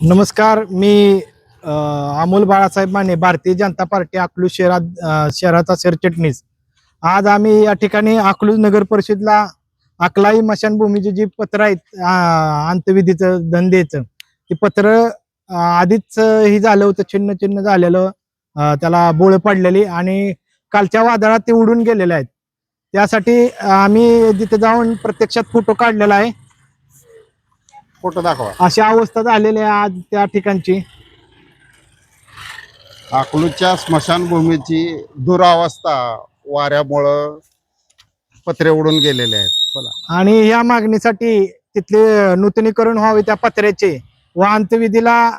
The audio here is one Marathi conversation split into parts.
नमस्कार. मी अमोल बाळासाहेब माने, भारतीय जनता पार्टी अकलूज शहराचा सरचिटणीस. आज आम्ही या ठिकाणी अकलूज नगर परिषदला अकलाई मशानभूमीची जी पत्र आहेत, अंतविधीचं धंदेचं, ते पत्र आधीच हे झालं होतं, छिन्न छिन्न झालेलं, त्याला बोळ पडलेली आणि कालच्या वादळात ते उडून गेलेले आहेत. त्यासाठी आम्ही तिथे जाऊन प्रत्यक्षात फोटो काढलेला आहे. फोटो दाखवा. अशी अवस्था झालेली आहे आज त्या ठिकाणची. अकलूजच्या स्मशानभूमीची दुरावस्था वाऱ्यामुळं पत्रे उडून गेलेले आहेत. बोला. आणि या मागणीसाठी तिथले नूतनीकरण व्हावे त्या पत्र्याचे व अंत्यविधीला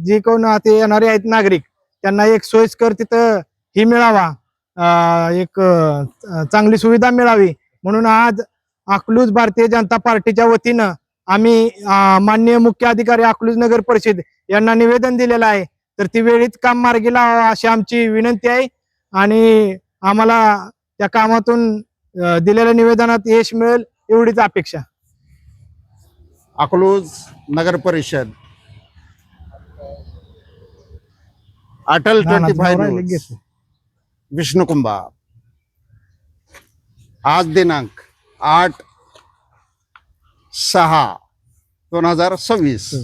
जे कोण ते येणारे आहेत नागरिक, त्यांना एक सोयीस्कर तिथं ही मिळावा, एक चांगली सुविधा मिळावी म्हणून आज अकलूज भारतीय जनता पार्टीच्या वतीनं आम्ही माननीय मुख्य अधिकारी अकलूज नगर परिषद यांना निवेदन दिलेलं आहे. तर ती वेळीच काम मार्गी लावा अशी आमची विनंती आहे आणि आम्हाला त्या कामातून दिलेल्या निवेदनात यश मिळेल एवढीच अपेक्षा. अकलूज नगर परिषद, अटल 25 न्यूज, विष्णू कुंभार. आज दिनांक 8/6/2026